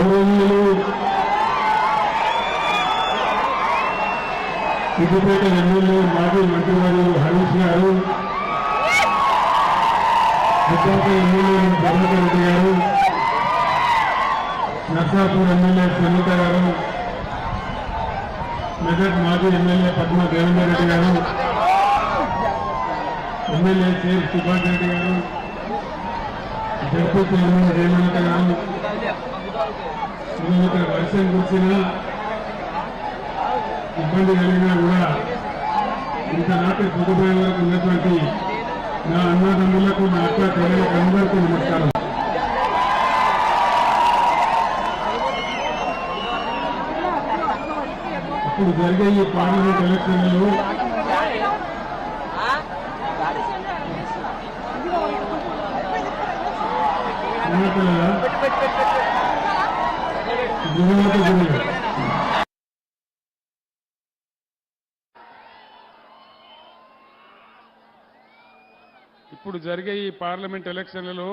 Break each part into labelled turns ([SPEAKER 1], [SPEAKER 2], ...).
[SPEAKER 1] గౌరవనీయులు సిద్దిపేట ఎమ్మెల్యే మాజీ మంత్రివర్యులు హరీష్ గారు, విశాఖ ఎమ్మెల్యే ప్రభాకర్ రెడ్డి గారు, నర్సాపూర్ ఎమ్మెల్యే సునీత గారు, మెదక్ మాజీ ఎమ్మెల్యే పద్మ దేవేందర్ రెడ్డి గారు, ఎమ్మెల్యే సేర్ సుభాష్ రెడ్డి గారు, జడ్పీ చైర్మన్ రేవంత్ గారు, ఇక్కడ వర్షం కురిసినా ఇబ్బంది కలిగినా కూడా ఇంత నాటి పొద్దుపోయే వరకు ఉన్నటువంటి నా అన్నదమ్ములకు, నా అక్క చెల్లెలకు అందరికీ నమస్కారం. ఇప్పుడు జరిగే ఈ పార్లమెంట్ ఎలక్షన్లలో ఇప్పుడు జరిగే ఈ పార్లమెంట్ ఎలక్షన్లలో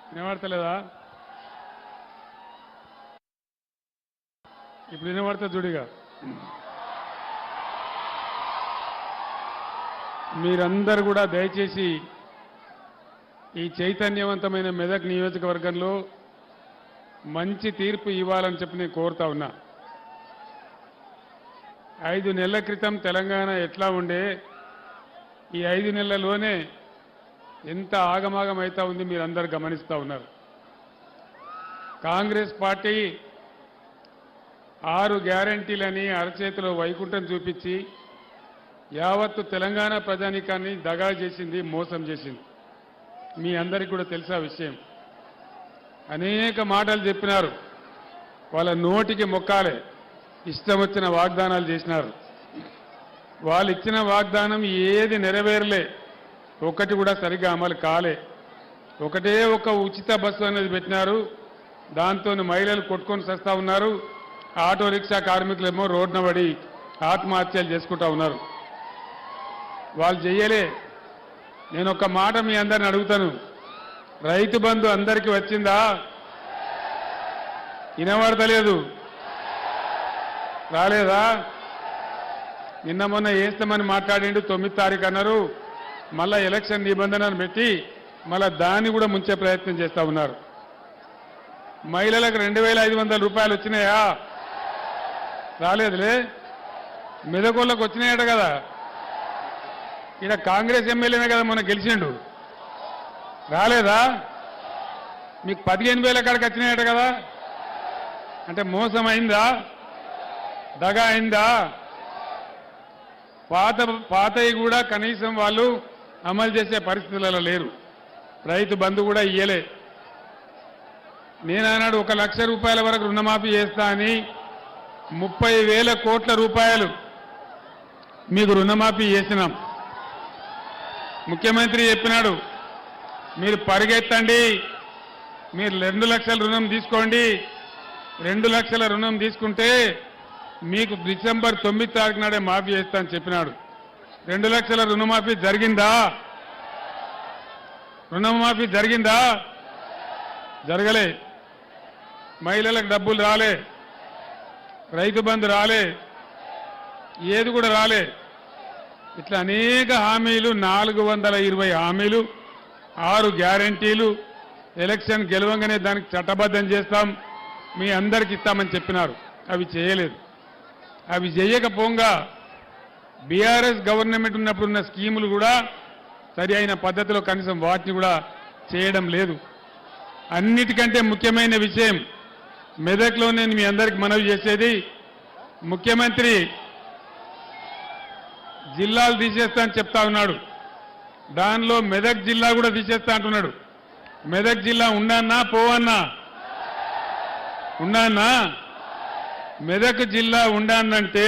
[SPEAKER 1] వినబడతలేదా? ఇప్పుడు వినబడతా చూడిగా. మీరందరూ కూడా దయచేసి ఈ చైతన్యవంతమైన మెదక్ నియోజకవర్గంలో మంచి తీర్పు ఇవ్వాలని చెప్పి నేను కోరుతా ఉన్నా. 5 నెలల క్రితం తెలంగాణ ఎట్లా ఉండే, ఈ 5 నెలల్లోనే ఎంత ఆగమాగం అవుతా ఉంది మీరందరూ గమనిస్తూ ఉన్నారు. కాంగ్రెస్ పార్టీ 6 గ్యారంటీలని అరచేతిలో వైకుంఠం చూపించి యావత్తు తెలంగాణ ప్రజానీకాన్ని దగా చేసింది, మోసం చేసింది. మీ అందరికీ కూడా తెలుసా విషయం. అనేక మాటలు చెప్పినారు, వాళ్ళ నోటికి మొక్కాలే, ఇష్టం వచ్చిన వాగ్దానాలు చేసినారు. వాళ్ళు ఇచ్చిన వాగ్దానం ఏది నెరవేరలే, ఒకటి కూడా సరిగ్గా అమలు కాలే. ఒకటే ఒక ఉచిత బస్సు అనేది పెట్టినారు, దాంతో మహిళలు కొట్టుకొని సస్తా ఉన్నారు. ఆటో రిక్షా కార్మికులేమో రోడ్డున పడి ఆత్మహత్యలు చేసుకుంటా ఉన్నారు. వాళ్ళు చెయ్యలే. నేను ఒక మాట మీ అందరిని అడుగుతాను, రైతు బంధు అందరికీ వచ్చిందా? వినబడతలేదు, రాలేదా? నిన్న మొన్న వేస్తామని మాట్లాడిండు, 9 తారీఖు అన్నారు. మళ్ళా ఎలక్షన్ నిబంధనను పెట్టి మళ్ళా దాన్ని కూడా ముంచే ప్రయత్నం చేస్తూ ఉన్నారు. మహిళలకు 2500 రూపాయలు వచ్చినాయా? రాలేదులే. మెదకోళ్ళకు వచ్చినాయట కదా. ఇక్కడ కాంగ్రెస్ ఎమ్మెల్యేనే కదా మొన్న గెలిచిండు, రాలేదా? మీకు 15,000 కాడికి వచ్చినాయట కదా. అంటే మోసం అయిందా? దగా అయిందా? పాతవి కూడా కనీసం వాళ్ళు అమలు చేసే పరిస్థితులలో లేరు. రైతు బంధు కూడా ఇయ్యలే. నేను ఆనాడు 1 లక్ష రూపాయల వరకు రుణమాఫీ చేస్తా అని 30,000 కోట్ల రూపాయలు మీకు రుణమాఫీ చేసినాం. ముఖ్యమంత్రి చెప్పినాడు, మీరు పరిగెత్తండి, మీరు 2 లక్షల రుణం తీసుకోండి. 2 లక్షల రుణం తీసుకుంటే మీకు డిసెంబర్ 9 తారీఖు నాడే మాఫీ చేస్తా అని చెప్పినాడు. 2 లక్షల రుణమాఫీ జరిగిందా? రుణమాఫీ జరిగిందా? జరగలే. మహిళలకు డబ్బులు రాలే, రైతు బంధు రాలే, ఏది కూడా రాలే. ఇట్లా అనేక హామీలు, 420 హామీలు, 6 గ్యారంటీలు, ఎలక్షన్ గెలవంగానే దానికి చట్టబద్ధం చేస్తాం, మీ అందరికి ఇస్తామని చెప్పినారు. అవి చేయలేదు. అవి చేయకపోగా బీఆర్ఎస్ గవర్నమెంట్ ఉన్నప్పుడు ఉన్న స్కీములు కూడా సరి అయిన పద్ధతిలో కనీసం వాటిని కూడా చేయడం లేదు. అన్నిటికంటే ముఖ్యమైన విషయం మెదక్లో నేను మీ అందరికి మనవి చేసేది, ముఖ్యమంత్రి జిల్లాలు తీసేస్తా అని చెప్తా ఉన్నాడు. దానిలో మెదక్ జిల్లా కూడా తీసేస్తా అంటున్నాడు. మెదక్ జిల్లా ఉండన్నా పోవన్నా? ఉండన్నా? మెదక్ జిల్లా ఉండాలంటే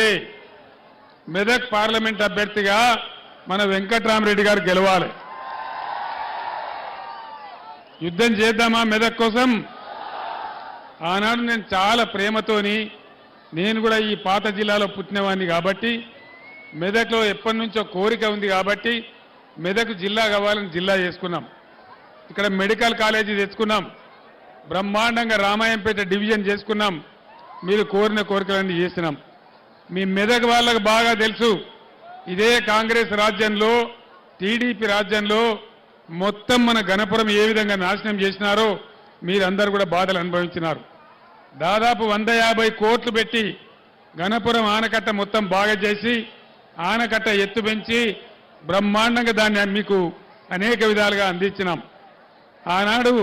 [SPEAKER 1] మెదక్ పార్లమెంట్ అభ్యర్థిగా మన వెంకట్రామరెడ్డి గారు గెలవాలి. యుద్ధం చేద్దామా మెదక్ కోసం? ఆనాడు నేను చాలా ప్రేమతోని, నేను కూడా ఈ పాత జిల్లాలో పుట్టినవాడిని కాబట్టి, మెదక్లో ఎప్పటి నుంచో కోరిక ఉంది కాబట్టి మెదక్ జిల్లా కావాలని జిల్లా చేసుకున్నాం. ఇక్కడ మెడికల్ కాలేజీ తెచ్చుకున్నాం. బ్రహ్మాండంగా రామాయంపేట డివిజన్ చేసుకున్నాం. మీరు కోరిన కోరికలన్నీ చేసినాం. మీ మెదక్ వాళ్ళకు బాగా తెలుసు, ఇదే కాంగ్రెస్ రాజ్యంలో టీడీపీ రాజ్యంలో మొత్తం మన గణపురం ఏ విధంగా నాశనం చేసినారో మీరందరూ కూడా బాధలు అనుభవించినారు. దాదాపు 150 కోట్లు పెట్టి గణపురం ఆనకట్ట మొత్తం బాగా చేసి ఆనకట్ట ఎత్తు పెంచి బ్రహ్మాండంగా దాన్ని మీకు అనేక విధాలుగా అందించినాం. ఆనాడు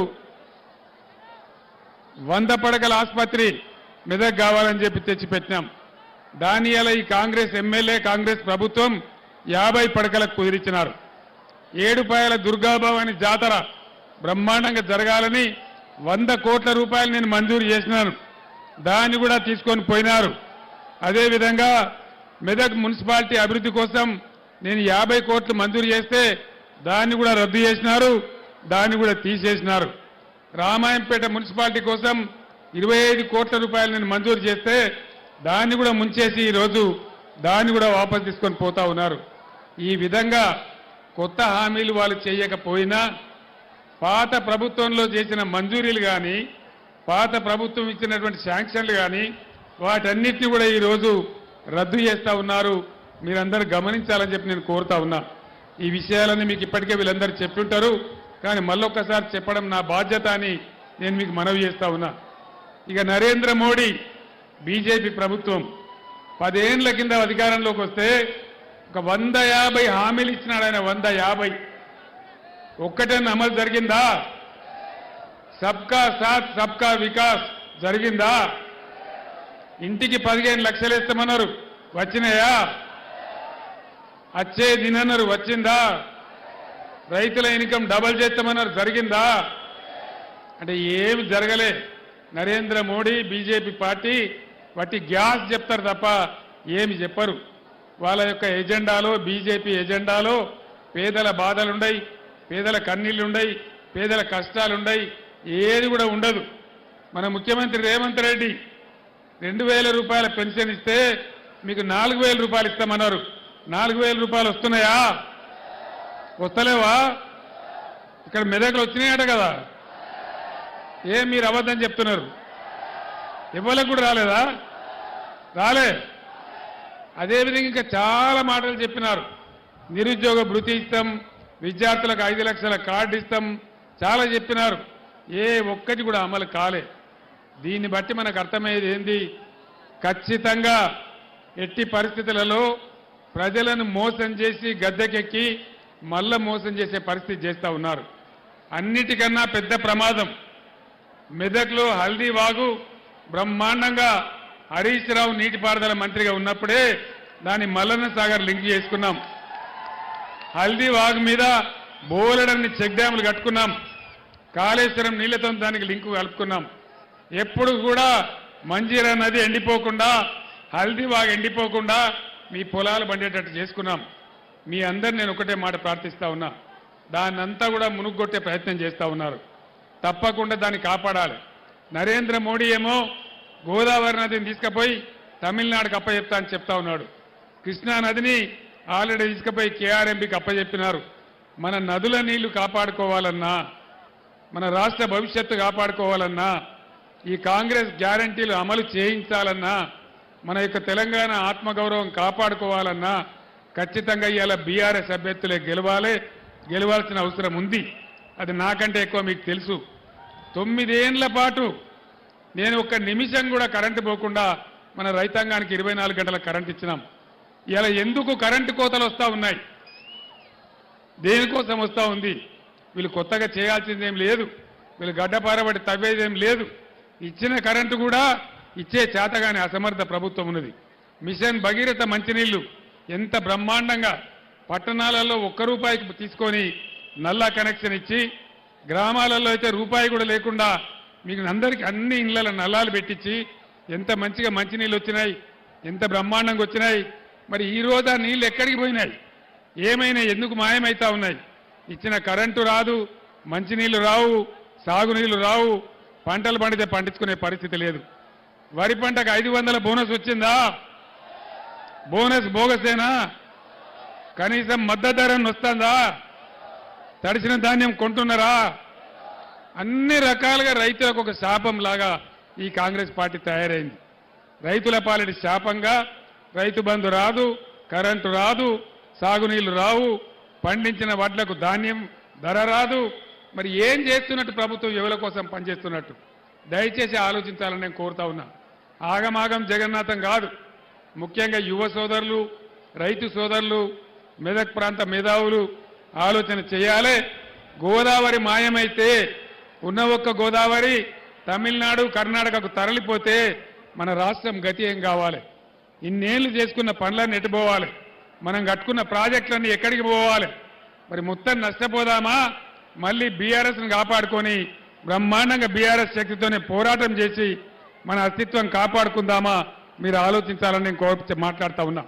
[SPEAKER 1] 100 పడకల ఆసుపత్రి మెదక్ కావాలని చెప్పి తెచ్చిపెట్టినాం. దాని ఇలా ఈ కాంగ్రెస్ ఎమ్మెల్యే కాంగ్రెస్ ప్రభుత్వం 50 పడకలకు కుదిరించినారు. ఏడుపాయల దుర్గాభవాని జాతర బ్రహ్మాండంగా జరగాలని 100 కోట్ల రూపాయలు నేను మంజూరు చేసినాను. దాన్ని కూడా తీసుకొని పోయినారు. అదేవిధంగా మెదక్ మున్సిపాలిటీ అభివృద్ధి కోసం నేను 50 కోట్లు మంజూరు చేస్తే దాన్ని కూడా రద్దు చేసినారు, దాన్ని కూడా తీసేసినారు. రామాయంపేట మున్సిపాలిటీ కోసం 25 కోట్ల రూపాయలు నేను మంజూరు చేస్తే దాన్ని కూడా ముంచేసి ఈరోజు దాన్ని కూడా వాపసు తీసుకొని పోతా ఉన్నారు. ఈ విధంగా కొత్త హామీలు వాళ్ళు చేయకపోయినా పాత ప్రభుత్వంలో చేసిన మంజూరీలు కానీ పాత ప్రభుత్వం ఇచ్చినటువంటి శాంక్షన్లు కానీ వాటన్నిటిని కూడా ఈరోజు రద్దు చేస్తూ ఉన్నారు. మీరందరూ గమనించాలని చెప్పి నేను కోరుతా ఉన్నా. ఈ విషయాలన్నీ మీకు ఇప్పటికే వీళ్ళందరూ చెప్తుంటారు, కానీ మళ్ళొక్కసారి చెప్పడం నా బాధ్యత అని నేను మీకు మనవి చేస్తా ఉన్నా. ఇక నరేంద్ర మోడీ బీజేపీ ప్రభుత్వం 10 ఏళ్ల కింద అధికారంలోకి వస్తే ఒక 150 హామీలు ఇచ్చినాడు ఆయన. 150 ఒక్కటన్నా అమలు జరిగిందా? సబ్కా సాత్ సబ్కా వికాస్ జరిగిందా? ఇంటికి 15 లక్షలు ఇస్తామన్నారు, వచ్చినాయా? వచ్చే దినన్నారు, వచ్చిందా? రైతుల ఇన్కమ్ డబల్ చేస్తామన్నారు, జరిగిందా? అంటే ఏమి జరగలే. నరేంద్ర మోడీ బీజేపీ పార్టీ వాటి గ్యాస్ చెప్తారు తప్ప ఏమి చెప్పరు. వాళ్ళ యొక్క ఎజెండాలో బీజేపీ ఎజెండాలో పేదల బాధలుండయి, పేదల కన్నీళ్లుండయి, పేదల కష్టాలుండయి, ఏది కూడా ఉండదు. మన ముఖ్యమంత్రి రేవంత్ రెడ్డి 2000 రూపాయల పెన్షన్ ఇస్తే మీకు 4000 రూపాయలు ఇస్తామన్నారు. 4000 రూపాయలు వస్తున్నాయా? వస్తలేవా? ఇక్కడ మెదక్లు వచ్చినాయట కదా, ఏం మీరు అబద్ధం చెప్తున్నారు? ఇవ్వలకు కూడా రాలేదా? రాలే. అదేవిధంగా ఇంకా చాలా మాటలు చెప్పినారు. నిరుద్యోగ భృతి ఇస్తాం, విద్యార్థులకు 5 లక్షల కార్డు ఇస్తాం, చాలా చెప్పినారు. ఏ ఒక్కటి కూడా అమలు కాలే. దీన్ని బట్టి మనకు అర్థమయ్యేది ఏంది? ఖచ్చితంగా ఎట్టి పరిస్థితులలో ప్రజలను మోసం చేసి గద్దెకెక్కి మళ్ళా మోసం చేసే పరిస్థితి చేస్తూ ఉన్నారు. అన్నిటికన్నా పెద్ద ప్రమాదం మెదక్లో హల్దీ వాగు బ్రహ్మాండంగా హరీష్ రావు నీటిపారుదల మంత్రిగా ఉన్నప్పుడే దాన్ని మల్లన్న సాగర్ లింక్ చేసుకున్నాం. హల్దీ వాగు మీద బోలెడన్ని చెక్ డ్యాములు కట్టుకున్నాం. కాళేశ్వరం నీళ్లతో దానికి లింకు కలుపుకున్నాం. ఎప్పుడు కూడా మంజీరా నది ఎండిపోకుండా, హల్దీ వాగు ఎండిపోకుండా మీ పొలాలు పండేటట్టు చేసుకున్నాం. మీ అందరు నేను ఒకటే మాట ప్రార్థిస్తా ఉన్నా, దాన్నంతా కూడా మునుగొట్టే ప్రయత్నం చేస్తూ ఉన్నారు. తప్పకుండా దాన్ని కాపాడాలి. నరేంద్ర మోడీ ఏమో గోదావరి నదిని తీసుకుపోయి తమిళనాడుకు అప్పచెప్తా అని చెప్తా ఉన్నాడు. కృష్ణా నదిని ఆల్రెడీ తీసుకుపోయి కేఆర్ఎంబీకి అప్పచెప్పినారు. మన నదుల నీళ్లు కాపాడుకోవాలన్నా, మన రాష్ట్ర భవిష్యత్తు కాపాడుకోవాలన్నా, ఈ కాంగ్రెస్ గ్యారంటీలు అమలు చేయించాలన్నా, మన యొక్క తెలంగాణ ఆత్మగౌరవం కాపాడుకోవాలన్నా ఖచ్చితంగా ఇవాళ బీఆర్ఎస్ అభ్యర్థులే గెలవాల్సిన అవసరం ఉంది. అది నాకంటే ఎక్కువ మీకు తెలుసు. 9 ఏళ్ల పాటు నేను ఒక్క నిమిషం కూడా కరెంటు పోకుండా మన రైతాంగానికి 24 గంటల కరెంట్ ఇచ్చినాం. ఇలా ఎందుకు కరెంటు కోతలు వస్తూ ఉన్నాయి? దేనికోసం వస్తూ ఉంది? వీళ్ళు కొత్తగా చేయాల్సిందేం లేదు, వీళ్ళు గడ్డపారబడి తవ్వేదేం లేదు. ఇచ్చిన కరెంటు కూడా ఇచ్చే చేతగాని అసమర్థ ప్రభుత్వం ఉన్నది. మిషన్ భగీరథ మంచినీళ్లు ఎంత బ్రహ్మాండంగా పట్టణాలలో 1 రూపాయికి తీసుకొని నల్లా కనెక్షన్ ఇచ్చి, గ్రామాలలో అయితే రూపాయి కూడా లేకుండా మీకు అందరికీ అన్ని ఇళ్లలో నల్లాలు పెట్టించి ఎంత మంచిగా మంచినీళ్ళు వచ్చినాయి, ఎంత బ్రహ్మాండంగా వచ్చినాయి. మరి ఈ రోజు ఆ నీళ్లు ఎక్కడికి పోయినాయి? ఏమైనా ఎందుకు మాయమైతా ఉన్నాయి? ఇచ్చిన కరెంటు రాదు, మంచినీళ్లు రావు, సాగునీళ్లు రావు, పంటలు పండితే పండించుకునే పరిస్థితి లేదు. వరి పంటకు 500 బోనస్ వచ్చిందా? బోనస్ బోగసేనా? కనీసం మద్దతు ధర వస్తుందా? తడిసిన ధాన్యం కొంటున్నారా? అన్ని రకాలుగా రైతులకు ఒక శాపం లాగా ఈ కాంగ్రెస్ పార్టీ తయారైంది. రైతుల పాలిటి శాపంగా రైతు బంధు రాదు, కరెంటు రాదు, సాగునీళ్లు రావు, పండించిన వడ్లకు ధాన్యం ధర రాదు. మరి ఏం చేస్తున్నట్టు ప్రభుత్వం? ఎవరి కోసం పనిచేస్తున్నట్టు? దయచేసి ఆలోచించాలని నేను కోరుతా ఉన్నా. ఆగమాగం జగన్నాథం కాదు. ముఖ్యంగా యువ సోదరులు, రైతు సోదరులు, మెదక్ ప్రాంత మేధావులు ఆలోచన చేయాలి. గోదావరి మాయమైతే ఉన్న ఒక్క గోదావరి తమిళనాడు, కర్ణాటకకు తరలిపోతే మన రాష్ట్రం గతి ఏం కావాలి? ఇన్నేళ్లు చేసుకున్న పనులన్నీ ఎట్టుపోవాలి? మనం కట్టుకున్న ప్రాజెక్టులన్నీ ఎక్కడికి పోవాలి? మరి మొత్తం నష్టపోదామా? మళ్ళీ బీఆర్ఎస్ను కాపాడుకొని బ్రహ్మాండంగా బీఆర్ఎస్ శక్తితోనే పోరాటం చేసి మన అస్తిత్వం కాపాడుకుందామా? మీరు ఆలోచించాలని నేను కోరి మాట్లాడుతూ ఉన్నా.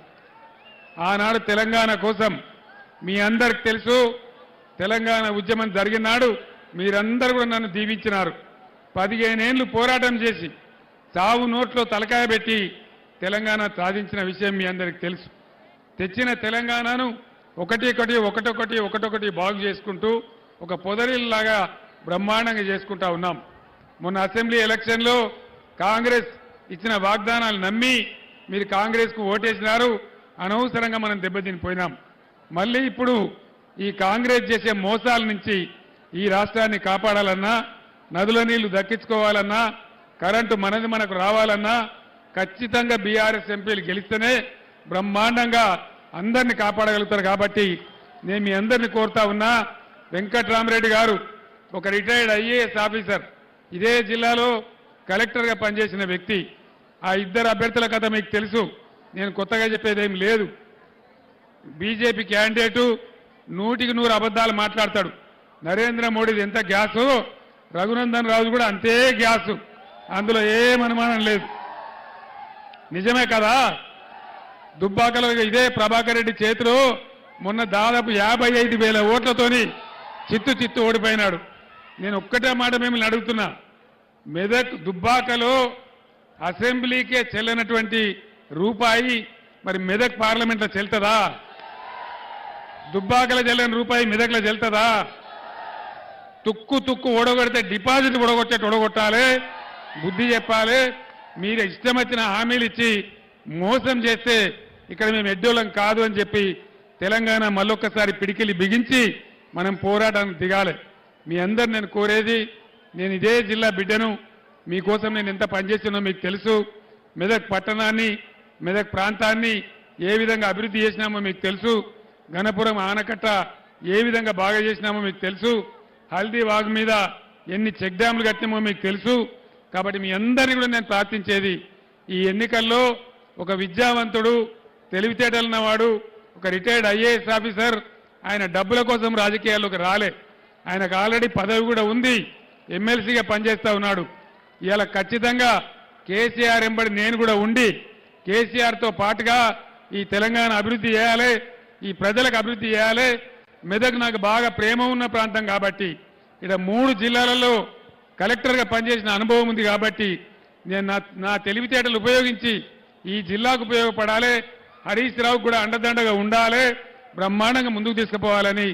[SPEAKER 1] ఆనాడు తెలంగాణ కోసం మీ అందరికి తెలుసు, తెలంగాణ ఉద్యమం జరిగిన నాడు మీరందరూ కూడా నన్ను దీవించినారు. 15 ఏళ్లు పోరాటం చేసి చావు నోట్లో తలకాయ పెట్టి తెలంగాణ సాధించిన విషయం మీ అందరికి తెలుసు. తెచ్చిన తెలంగాణను ఒకటొకటి బాగు చేసుకుంటూ ఒక పొదరిల్లాగా బ్రహ్మాండంగా చేసుకుంటా ఉన్నాం. మొన్న అసెంబ్లీ ఎలక్షన్లో కాంగ్రెస్ ఇచ్చిన వాగ్దానాలు నమ్మి మీరు కాంగ్రెస్కు ఓటేసినారు. అనవసరంగా మనం దెబ్బతినిపోయినాం. మళ్ళీ ఇప్పుడు ఈ కాంగ్రెస్ చేసే మోసాల నుంచి ఈ రాష్ట్రాన్ని కాపాడాలన్నా, నదుల నీళ్లు దక్కించుకోవాలన్నా, కరెంటు మనకు రావాలన్నా ఖచ్చితంగా బీఆర్ఎస్ ఎంపీలు గెలిస్తేనే బ్రహ్మాండంగా అందరినీ కాపాడగలుగుతారు. కాబట్టి నేను మీ అందరినీ కోరుతా ఉన్నా, వెంకట్రామరెడ్డి గారు ఒక రిటైర్డ్ ఐఏఎస్ ఆఫీసర్, ఇదే జిల్లాలో కలెక్టర్గా పనిచేసిన వ్యక్తి. ఆ ఇద్దరు అభ్యర్థుల కథ మీకు తెలుసు, నేను కొత్తగా చెప్పేదేం లేదు. బీజేపీ క్యాండిడేటు 100కి 100 అబద్ధాలు మాట్లాడతాడు. నరేంద్ర మోడీది ఎంత గ్యాసు, రఘునందన్ రాజు కూడా అంతే గ్యాసు, అందులో ఏం అనుమానం లేదు. నిజమే కదా? దుబ్బాకలో ఇదే ప్రభాకర్ రెడ్డి చేతిలో మొన్న దాదాపు 55,000 ఓట్లతోని చిత్తు ఓడిపోయినాడు. నేను ఒక్కటే మాట మిమ్మల్ని అడుగుతున్నా, మెదక్ దుబ్బాకలో అసెంబ్లీకే చెల్లనటువంటి రూపాయి మరి మెదక్ పార్లమెంట్లో చెల్తుందా? దుబ్బాకలో చెల్లని రూపాయి మెదక్లో చెల్తుందా? తుక్కు ఓడగొడితే డిపాజిట్ ఓడగొట్టాలి, బుద్ధి చెప్పాలి. మీరు ఇష్టం వచ్చిన హామీలు ఇచ్చి మోసం చేస్తే ఇక్కడ మేము ఎడ్డోళ్ళం కాదు అని చెప్పి తెలంగాణ మళ్ళొక్కసారి పిడికిలి బిగించి మనం పోరాటానికి దిగాలి. మీ అందరు నేను కోరేది, నేను ఇదే జిల్లా బిడ్డను, మీకోసం నేను ఎంత పనిచేసినో మీకు తెలుసు. మెదక్ పట్టణాన్ని, మెదక్ ప్రాంతాన్ని ఏ విధంగా అభివృద్ధి చేసినామో మీకు తెలుసు. గణపురం ఆనకట్ట ఏ విధంగా బాగా చేసినామో మీకు తెలుసు. హల్దీ వాగు మీద ఎన్ని చెక్ డ్యాములు కట్టినామో మీకు తెలుసు. కాబట్టి మీ అందరినీ కూడా నేను ప్రార్థించేది, ఈ ఎన్నికల్లో ఒక విద్యావంతుడు, తెలివితేటలున్నవాడు, ఒక రిటైర్డ్ ఐఏఎస్ ఆఫీసర్, ఆయన డబ్బుల కోసం రాజకీయాల్లోకి రాలే. ఆయనకు ఆల్రెడీ పదవి కూడా ఉంది, ఎమ్మెల్సీగా పనిచేస్తూ ఉన్నాడు. ఇవాళ ఖచ్చితంగా కేసీఆర్ ఎంబడి నేను కూడా ఉండి కేసీఆర్తో పాటుగా ఈ తెలంగాణ అభివృద్ధి చేయాలి, ఈ ప్రజలకు అభివృద్ధి చేయాలి. మెదక్ నాకు బాగా ప్రేమ ఉన్న ప్రాంతం కాబట్టి, ఇక్కడ 3 జిల్లాలలో కలెక్టర్గా పనిచేసిన అనుభవం ఉంది కాబట్టి నేను నా తెలివితేటలు ఉపయోగించి ఈ జిల్లాకు ఉపయోగపడాలి, హరీష్ రావుకు కూడా అండదండగా ఉండాలి, బ్రహ్మాండంగా ముందుకు తీసుకుపోవాలని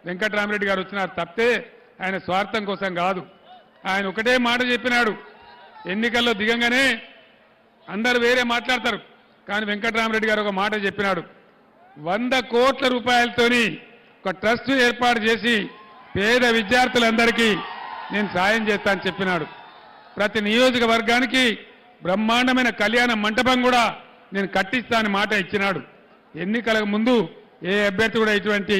[SPEAKER 1] వెంకట్రామరెడ్డి గారు వచ్చినారు తప్పితే ఆయన స్వార్థం కోసం కాదు. ఆయన ఒకటే మాట చెప్పినాడు, ఎన్నికల్లో దిగంగానే అందరూ వేరే మాట్లాడతారు, కానీ వెంకట్రామరెడ్డి గారు ఒక మాట చెప్పినాడు, 100 కోట్ల రూపాయలతోని ఒక ట్రస్ట్ ఏర్పాటు చేసి పేద విద్యార్థులందరికీ నేను సాయం చేస్తానని చెప్పినాడు. ప్రతి నియోజకవర్గానికి బ్రహ్మాండమైన కళ్యాణ మంటపం కూడా నేను కట్టిస్తానని మాట ఇచ్చినాడు. ఎన్నికలకు ముందు ఏ అభ్యర్థి కూడా ఇటువంటి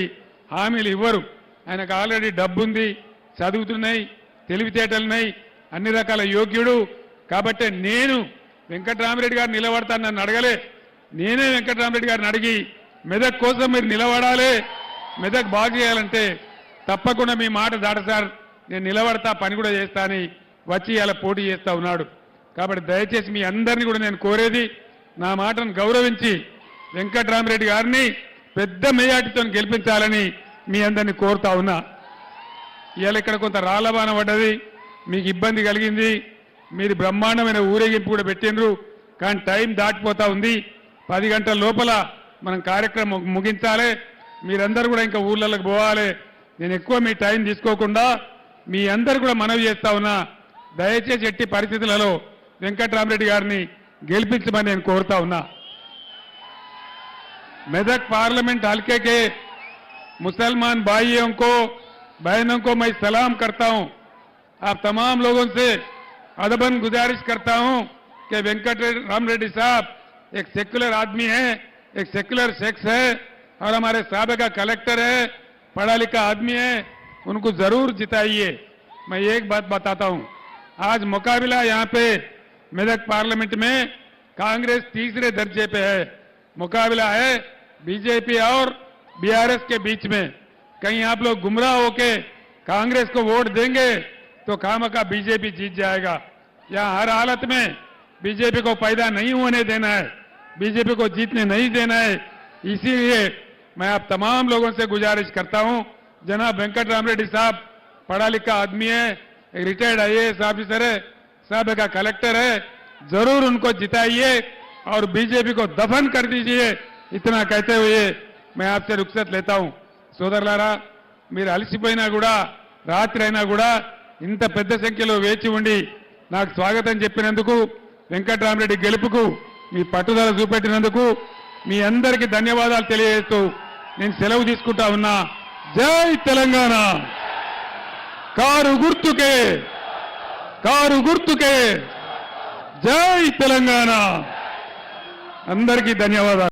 [SPEAKER 1] హామీలు ఇవ్వరు. ఆయనకు ఆల్రెడీ డబ్బుంది, చదువుతున్నాయి, తెలివితేటలున్నాయి, అన్ని రకాల యోగ్యుడు. కాబట్టి నేను వెంకట్రామరెడ్డి గారు నిలబడతాను, నన్ను అడగలే, నేనే వెంకట్రామరెడ్డి గారిని అడిగి మెదక్ కోసం మీరు నిలబడాలి, మెదక్ బాగు చేయాలంటే తప్పకుండా మీ మాట దాట సార్, నేను నిలబడతా, పని కూడా చేస్తా అని వచ్చి ఇలా పోటీ చేస్తా ఉన్నాడు. కాబట్టి దయచేసి మీ అందరినీ కూడా నేను కోరేది, నా మాటను గౌరవించి వెంకట్రామరెడ్డి గారిని పెద్ద మెజార్టీతో గెలిపించాలని మీ అందరినీ కోరుతా ఉన్నా. ఇవాళ ఇక్కడ కొంత రాళ్లబాన పడ్డది, మీకు ఇబ్బంది కలిగింది, మీరు బ్రహ్మాండమైన ఊరేగింపు కూడా పెట్టినరు, కానీ టైం దాటిపోతా ఉంది. 10 గంటల లోపల మనం కార్యక్రమం ముగించాలి. మీరందరూ కూడా ఇంకా ఊర్లలోకి పోవాలి. నేను ఎక్కువ మీ టైం తీసుకోకుండా మీ అందరు కూడా మనవి చేస్తా ఉన్నా, దయచేసి ఎట్టి పరిస్థితులలో వెంకట్రామరెడ్డి గారిని గెలిపించమని నేను కోరుతా ఉన్నా. मेदक पार्लियामेंट हल्के के मुसलमान भाइयों को बहनों को मैं सलाम करता हूं. आप तमाम लोगों से अदबन गुजारिश करता हूं कि वेंकट राम रेड्डी साहब एक सेक्युलर आदमी है, एक सेक्युलर शख्स है और हमारे साबिका कलेक्टर है, पढ़ा लिखा आदमी है, उनको जरूर जिताइए. मैं एक बात बताता हूं, आज मुकाबला यहां पे मेदक पार्लियामेंट में कांग्रेस तीसरे दर्जे पे है. मुकाबला है बीजेपी और बीआरएस के बीच में. कहीं आप लोग गुमराह होके कांग्रेस को वोट देंगे तो खामखा बीजेपी जीत जाएगा. यहां हर हालत में बीजेपी को पैदा नहीं होने देना है, बीजेपी को जीतने नहीं देना है. इसीलिए मैं आप तमाम लोगों से गुजारिश करता हूं, जनाब वेंकट राम रेड्डी साहब पढ़ा लिखा आदमी है, एक रिटायर्ड आईएएस ऑफिसर है, साबिका कलेक्टर है, जरूर उनको जिताइए और बीजेपी को दफन कर दीजिए. इतना कहते हुए मैं आपसे रुखसत लेता हूं. సోదరులారా, మీరు అలసిపోయినా కూడా రాత్రి అయినా కూడా ఇంత పెద్ద సంఖ్యలో వేచి ఉండి నాకు స్వాగతం చెప్పినందుకు, వెంకట్రామరెడ్డి గెలుపుకు మీ పట్టుదల చూపెట్టినందుకు మీ అందరికీ ధన్యవాదాలు తెలియజేస్తూ నేను సెలవు తీసుకుంటా ఉన్నా. జై తెలంగాణ. కారు గుర్తుకే జై తెలంగాణ. అందరికీ ధన్యవాదాలు.